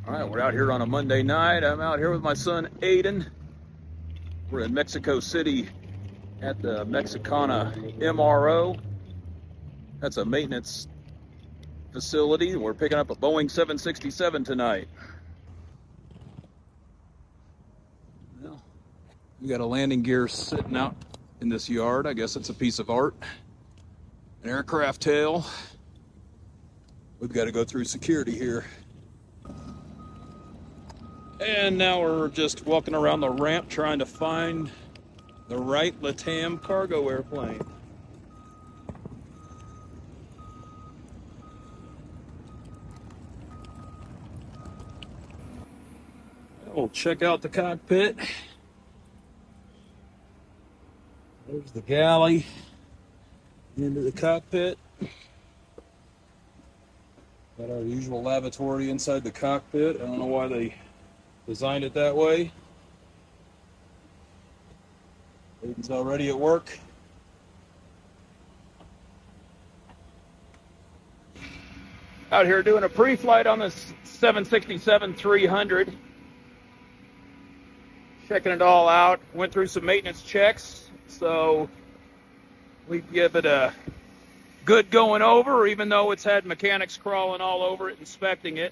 All right, we're out here on a Monday night. I'm out here with my son, Aiden. We're in Mexico City at the Mexicana MRO. That's a maintenance facility. We're picking up a Boeing 767 tonight. Well, we got a landing gear sitting out in this yard. I guess it's a piece of art. An aircraft tail. We've got to go through security here. And now we're just walking around the ramp trying to find the right LATAM cargo airplane. We'll check out the cockpit. There's the galley into the cockpit. Got our usual lavatory inside the cockpit. I don't know why they designed it that way. Aiden's already at work. Out here doing a pre-flight on the 767-300. Checking it all out. Went through some maintenance checks, so we give it a good going over, even though it's had mechanics crawling all over it, inspecting it.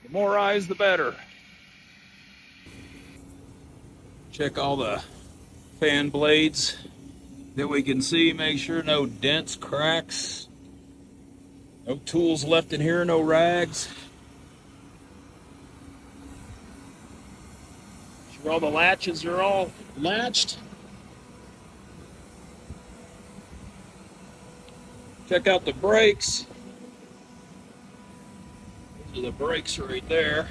The more eyes, the better. Check all the fan blades that we can see. Make sure no dents, cracks, no tools left in here, no rags. Make sure all the latches are all latched. Check out the brakes. Those are the brakes right there.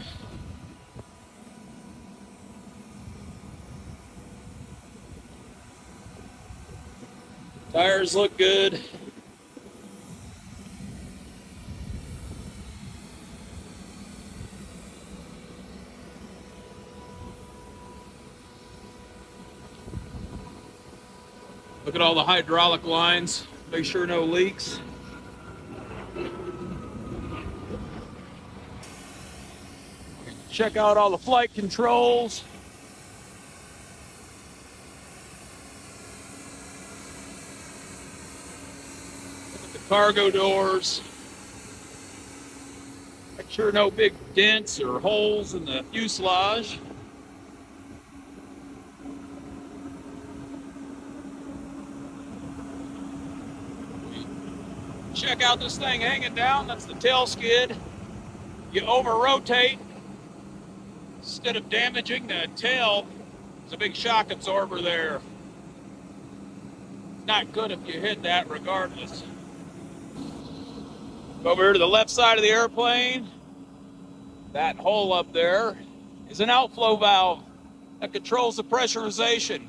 Tires look good. Look at all the hydraulic lines. Make sure no leaks. Check out all the flight controls. Look at the cargo doors. Make sure no big dents or holes in the fuselage. Check out this thing hanging down. That's the tail skid. You over-rotate. Instead of damaging the tail, there's a big shock absorber there. Not good if you hit that regardless. Over here to the left side of the airplane, that hole up there is an outflow valve that controls the pressurization.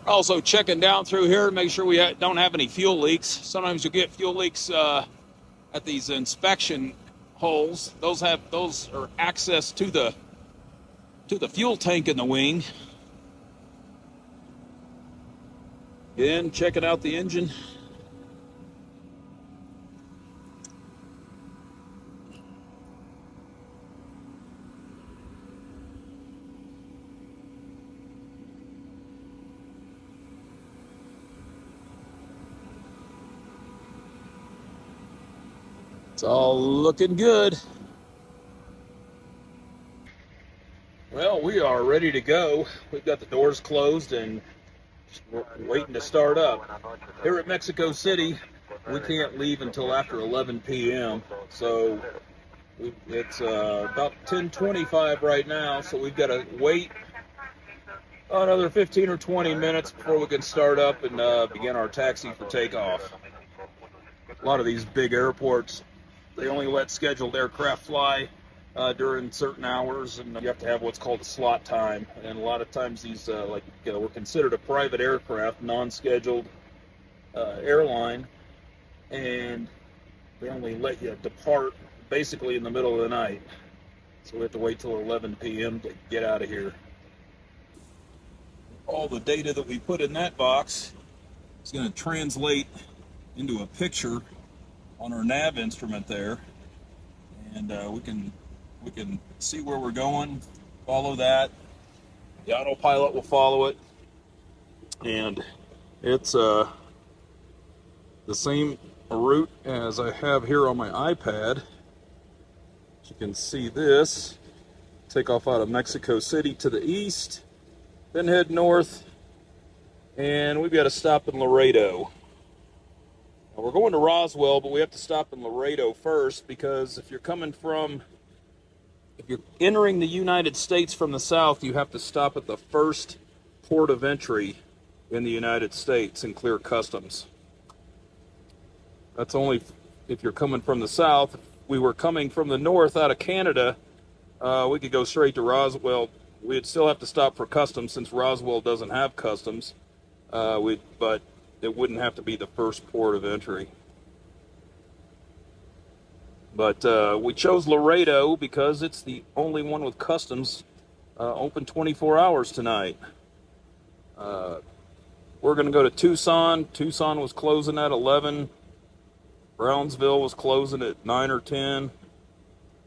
Also checking down through here to make sure we don't have any fuel leaks. Sometimes you get fuel leaks at these inspection holes. Those are access to the fuel tank in the wing. Again, checking out the engine. It's all looking good. Well, we are ready to go. We've got the doors closed and we're waiting to start up. Here at Mexico City, we can't leave until after 11 p.m. So it's about 10:25 right now, so we've got to wait another 15 or 20 minutes before we can start up and begin our taxi for takeoff. A lot of these big airports, they only let scheduled aircraft fly during certain hours, and you have to have what's called a slot time. And a lot of times these, we're considered a private aircraft, non-scheduled airline, and they only let you depart basically in the middle of the night. So we have to wait till 11 p.m. to get out of here. All the data that we put in that box is going to translate into a picture on our nav instrument there, and we can see where we're going, follow that. The autopilot will follow it, and it's the same route as I have here on my iPad. As you can see this, take off out of Mexico City to the east, then head north, and we've got to stop in Laredo. Now, we're going to Roswell, but we have to stop in Laredo first, because if you're entering the United States from the south, you have to stop at the first port of entry in the United States and clear customs. That's only if you're coming from the south. If we were coming from the north out of Canada, we could go straight to Roswell. We'd still have to stop for customs since Roswell doesn't have customs, but it wouldn't have to be the first port of entry. But we chose Laredo because it's the only one with customs open 24 hours tonight. We're going to go to Tucson. Tucson was closing at 11. Brownsville was closing at 9 or 10.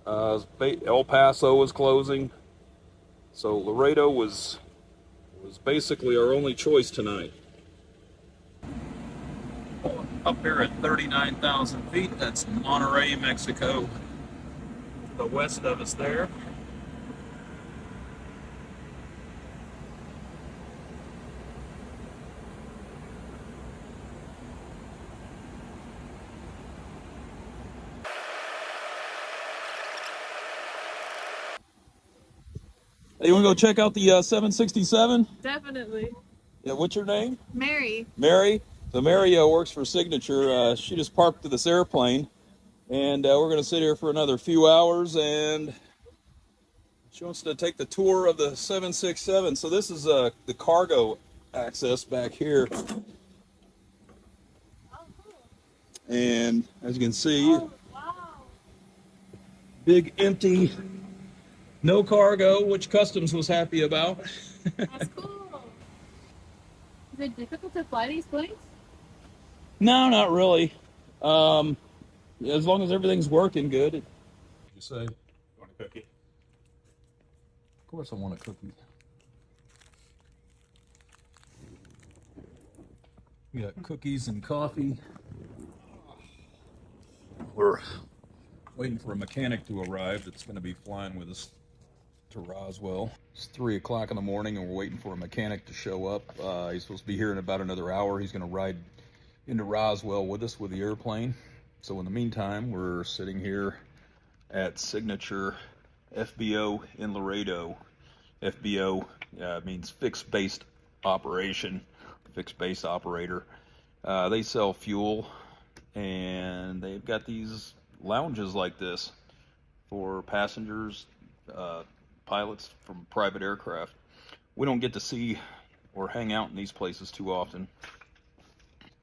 El Paso was closing. So Laredo was basically our only choice tonight. Up here at 39,000 feet, that's Monterrey, Mexico. To the west of us there. Hey, you want to go check out the 767? Definitely. Yeah, what's your name? Mary. Mary. So Mary works for Signature. She just parked to this airplane, and we're going to sit here for another few hours, and she wants to take the tour of the 767. So this is the cargo access back here. And as you can see, Oh, wow. big empty, no cargo, which Customs was happy about. That's cool. Is it difficult to fly these planes? No, not really. As long as everything's working good. You say? You want a cookie? Of course I want a cookie. We got cookies and coffee. We're waiting for a mechanic to arrive that's going to be flying with us to Roswell. It's 3 o'clock in the morning, and we're waiting for a mechanic to show up. He's supposed to be here in about another hour. He's going to ride into Roswell with us with the airplane. So in the meantime, we're sitting here at Signature FBO in Laredo. FBO means fixed based operation, fixed base operator. They sell fuel, and they've got these lounges like this for passengers, pilots from private aircraft. We don't get to see or hang out in these places too often.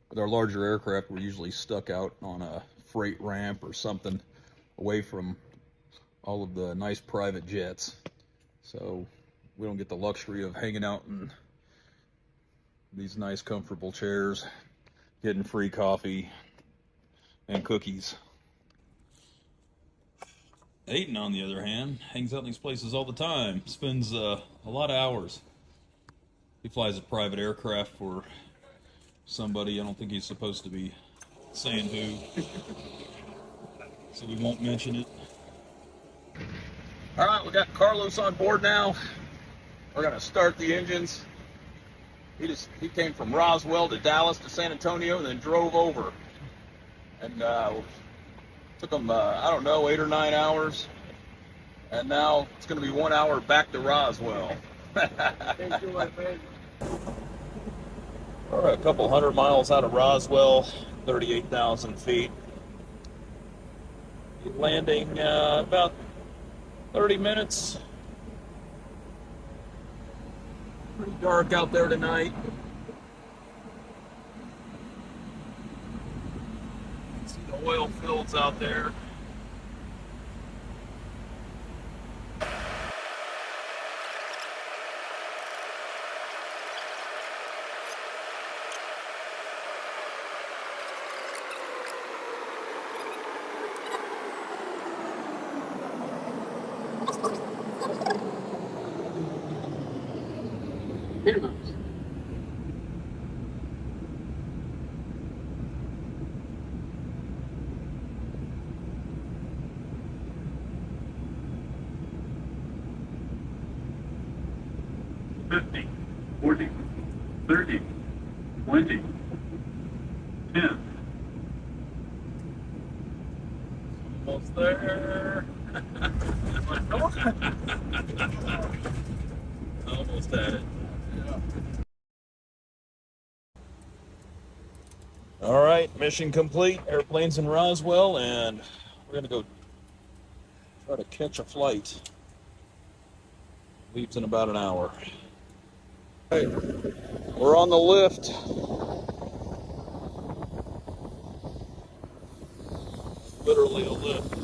With our larger aircraft, we're usually stuck out on a freight ramp or something away from all of the nice private jets. So we don't get the luxury of hanging out in these nice comfortable chairs, getting free coffee and cookies. Aiden, on the other hand, hangs out in these places all the time, spends a lot of hours. He flies a private aircraft for somebody. I don't think he's supposed to be saying who, so we won't mention it. All right, we got Carlos on board now. We're gonna start the engines. He came from Roswell to Dallas to San Antonio and then drove over. And took him, I don't know, 8 or 9 hours. And now it's going to be 1 hour back to Roswell. We're a couple 100 miles out of Roswell, 38,000 feet. Landing about 30 minutes. Pretty dark out there tonight. See the oil fields out there. 50, 40, 30, 20, 10. Almost there. Almost had it. All right, mission complete. Airplane's in Roswell, and we're gonna go try to catch a flight. Leaves in about an hour. All right, we're on the lift. Literally a lift.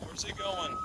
Where's he going?